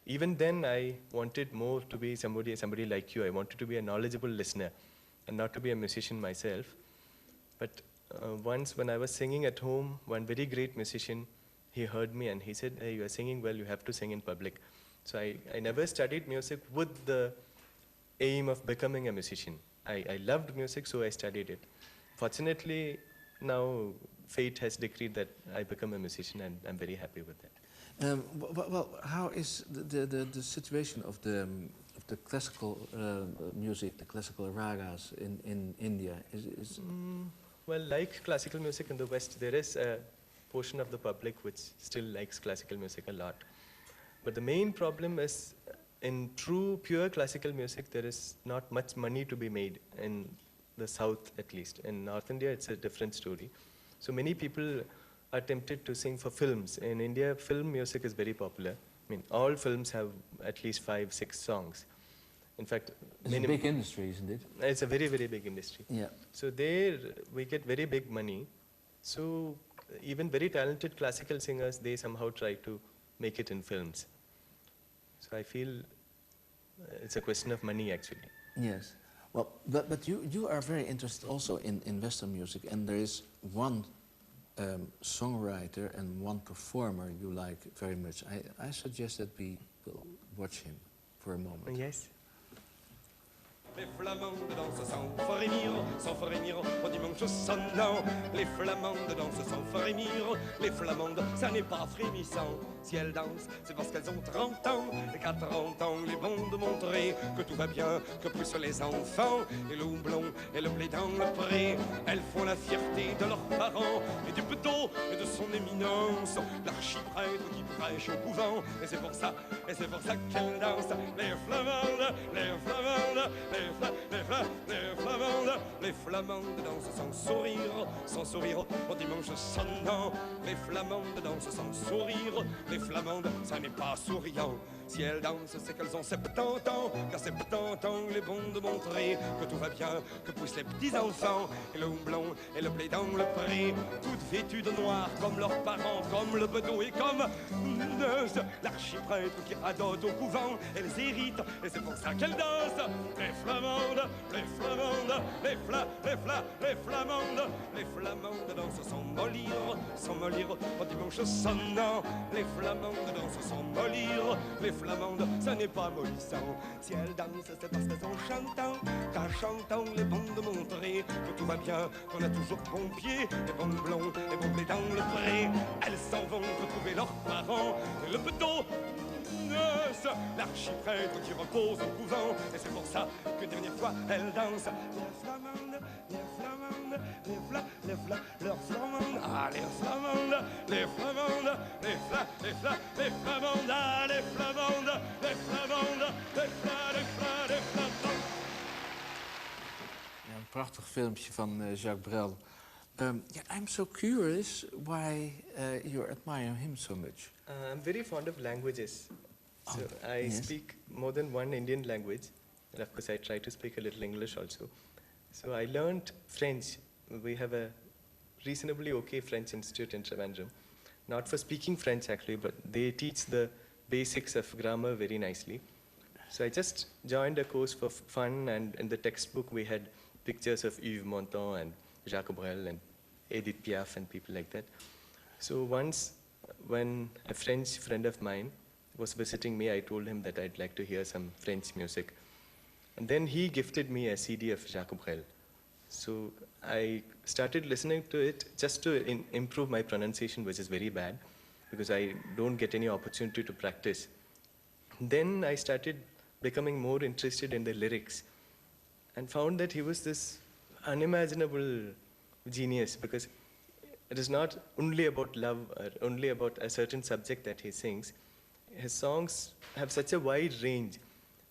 even then I wanted more to be somebody like you. I wanted to be a knowledgeable listener and not to be a musician myself. But once when I was singing at home, one very great musician, he heard me and he said, hey, you are singing well, you have to sing in public. So I never studied music with the aim of becoming a musician. I loved music, so I studied it. Fortunately, now fate has decreed that I become a musician, and I'm very happy with that. Well, how is the situation of the classical music, the classical ragas in India? Well, like classical music in the West, there is a portion of the public which still likes classical music a lot. But the main problem is, in true, pure classical music, there is not much money to be made in the South, at least. In North India, it's a different story. So many people are tempted to sing for films. In India, film music is very popular. I mean, all films have at least 5, 6 songs. In fact, it's a big industry, isn't it? It's a very, very big industry. Yeah. So there, we get very big money. So even very talented classical singers, they somehow try to make it in films. So I feel it's a question of money, actually. Yes. Well, but you are very interested also in Western music, and there is one songwriter and one performer you like very much. I suggest that we will watch him for a moment. Yes. Les flamandes dansent sans frémir, au dimanche sonnant. Les flamandes dansent sans frémir, les flamandes, ça n'est pas frémissant. Si elles dansent, c'est parce qu'elles ont 30 ans, et qu'à 30 ans, les vont de montrer que tout va bien, que poussent les enfants, et le houblon et le blé dans le pré. Elles font la fierté de leurs parents, et du bedeau et de son éminence, l'archiprêtre qui prêche au couvent, et c'est pour ça qu'elles dansent. Les flamandes, les flamandes, les flamandes dansent sans sourire, au dimanche sonnant. Les flamandes dansent sans sourire, les flamandes, ça n'est pas souriant. Si elles dansent, c'est qu'elles ont 70 ans, car 70 ans, les bons de montrer que tout va bien, que poussent les petits-enfants, et le houblon et le blé dans le pré, toutes vêtues de noir, comme leurs parents, comme le bedeau et comme l'archiprêtre qui radote au couvent, elles héritent, et c'est pour ça qu'elles dansent. Les flamandes, les flamandes, les flamandes, les flamandes dansent sans mollir, au dimanche sonnant. Les flamandes dansent sans mollir, les flamandes, ça n'est pas mollissant. Si elles dansent, c'est parce qu'elles sont chantant, qu'en chantant, les bons de montrer que tout va bien, qu'on a toujours bon pied, et bon blond, et bon blé dans le pré. Elles s'en vont retrouver leurs parents, et le bedeau, l'archiprêtre qui repose au couvent, et c'est pour ça que dernière fois elles dansent. Les flamandes, les flamandes, leurs flamandes, ah les flamandes, les flamandes, les flamandes, ah les flamandes, les flamandes, les flamandes. Ja, een prachtig filmpje van Jacques Brel. I'm so curious why you admire him so much. I'm very fond of languages. So I speak more than one Indian language, and of course I try to speak a little English also. So I learned French. We have a reasonably okay French institute in Trivandrum. Not for speaking French actually, but they teach the basics of grammar very nicely. So I just joined a course for fun, and in the textbook we had pictures of Yves Montand and Jacques Brel and Edith Piaf and people like that. So once when a French friend of mine was visiting me, I told him that I'd like to hear some French music. And then he gifted me a CD of Jacques Brel. So I started listening to it just to improve my pronunciation, which is very bad, because I don't get any opportunity to practice. Then I started becoming more interested in the lyrics and found that he was this unimaginable genius, because it is not only about love or only about a certain subject that he sings. His songs have such a wide range.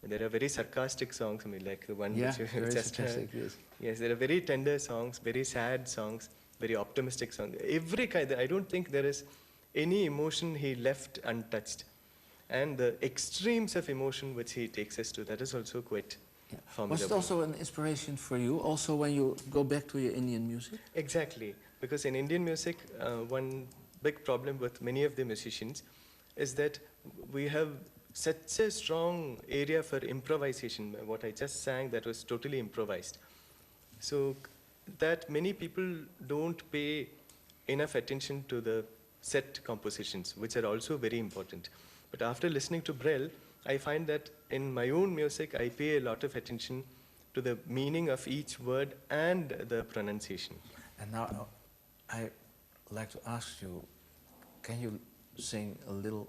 There are very sarcastic songs, I mean, like the one which you just heard. Yes. Yes, there are very tender songs, very sad songs, very optimistic songs. Every kind. I don't think there is any emotion he left untouched. And the extremes of emotion which he takes us to, that is also quite formidable. Was it also an inspiration for you, also when you go back to your Indian music? Exactly, because in Indian music, one big problem with many of the musicians is that we have such a strong area for improvisation. What I just sang, that was totally improvised. So that many people don't pay enough attention to the set compositions, which are also very important. But after listening to Brel, I find that in my own music, I pay a lot of attention to the meaning of each word and the pronunciation. And now I'd like to ask you, can you sing a little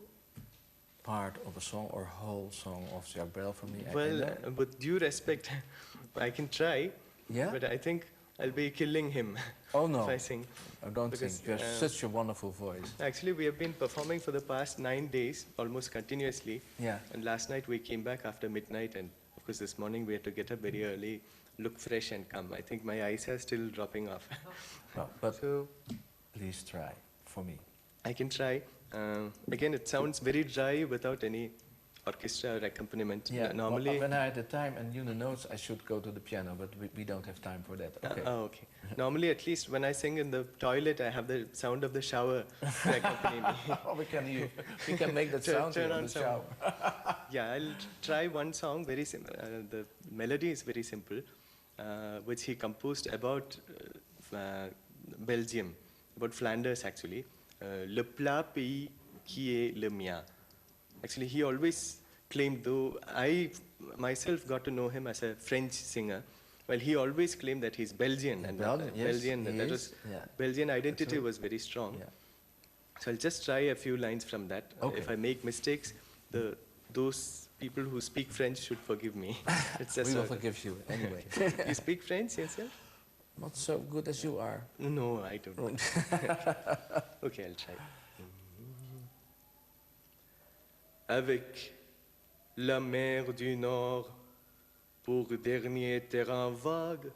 part of a song or whole song of Jacques Brel for me? Well, with due respect, I can try, Yeah? but I think I'll be killing him Oh no, if I sing. I don't Because, think. You have such a wonderful voice. Actually, we have been performing for the past 9 days, almost continuously. Yeah. And last night we came back after midnight, and of course this morning we had to get up very early, look fresh and come. I think my eyes are still dropping off. No, but So please try for me. I can try. Again, it sounds very dry without any orchestra or accompaniment. Yeah, Normally. when I had the time and knew the notes, I should go to the piano, but we don't have time for that. Okay. Okay. Normally, at least when I sing in the toilet, I have the sound of the shower to accompany me. Oh, we can make that sound Turn here in on the sound. shower. Yeah, I'll try one song, very simple. The melody is very simple, which he composed about Belgium, about Flanders actually. Le Plat Pays qui est le mien. Actually, he always claimed, though I myself got to know him as a French singer, well, he always claimed that he's Belgian, and Belgian, yes, Belgian, he that is, was yeah. Belgian identity was very strong. Yeah. So I'll just try a few lines from that. Okay. If I make mistakes, those people who speak French should forgive me. It's just We will a- forgive you anyway. You speak French yourself? Not so good as you are. No, I don't. Okay, I'll try. Avec la mer du Nord pour dernier terrain vague,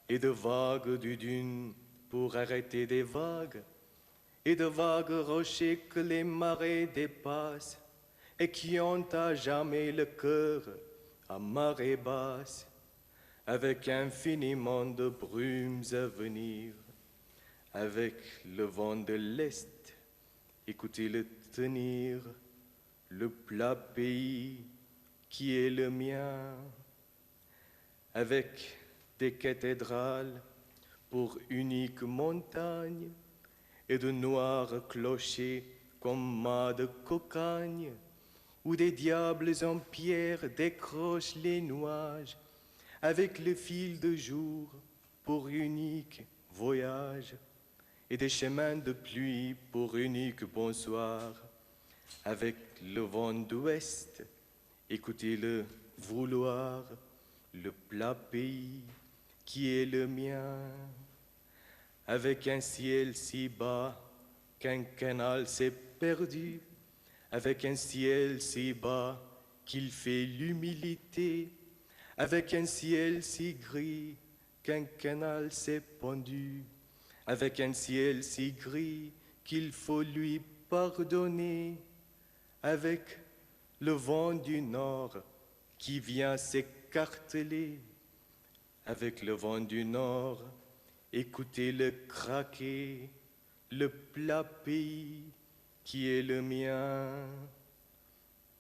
et de vagues du dune pour arrêter des vagues, et de vagues rochers que les marées dépassent, et qui ont à jamais le cœur à marée basse, avec infiniment de brumes à venir, avec le vent de l'Est, écoutez-le tenir, le plat pays qui est le mien, avec des cathédrales pour unique montagne, et de noirs clochers comme mâts de cocagne, où des diables en pierre décrochent les nuages, avec le fil de jour pour unique voyage, et des chemins de pluie pour unique bonsoir, avec le vent d'ouest, écoutez-le vouloir, le plat pays qui est le mien, avec un ciel si bas qu'un canal s'est perdu, avec un ciel si bas qu'il fait l'humilité, avec un ciel si gris qu'un canal s'est pendu, avec un ciel si gris qu'il faut lui pardonner, avec le vent du nord qui vient s'écarteler, avec le vent du nord, écoutez-le craquer, le plat pays qui est le mien,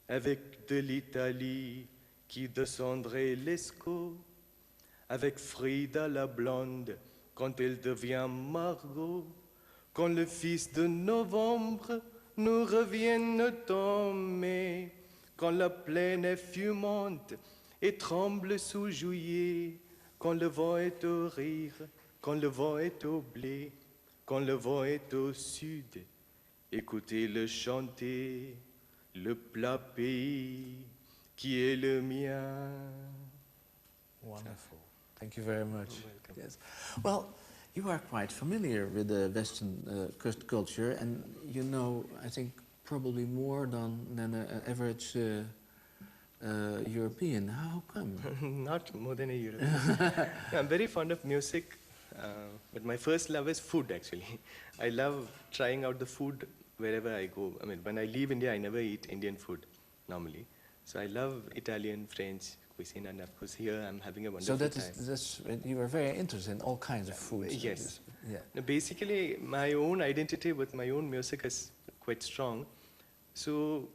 avec de l'Italie qui descendrait l'Escaut, avec Frida la blonde quand elle devient Margot, quand le fils de novembre nous revienne au mai, quand la plaine est fumante et tremble sous juillet, quand le vent est au rire, quand le vent est au blé, quand le vent est au sud, écoutez-le chanter, le plat pays qui est le mien. Wonderful. Thank you very much. You're welcome. Yes. Well, you are quite familiar with the Western culture, and you know, I think, probably more than an average European. How come? Not more than a European. I'm very fond of music, but my first love is food, actually. I love trying out the food wherever I go. I mean, when I leave India, I never eat Indian food, normally. So I love Italian, French cuisine, and of course here I'm having a wonderful So time. you are very interested in all kinds of foods. Yes. Yeah. Now, basically, my own identity with my own music is quite strong. So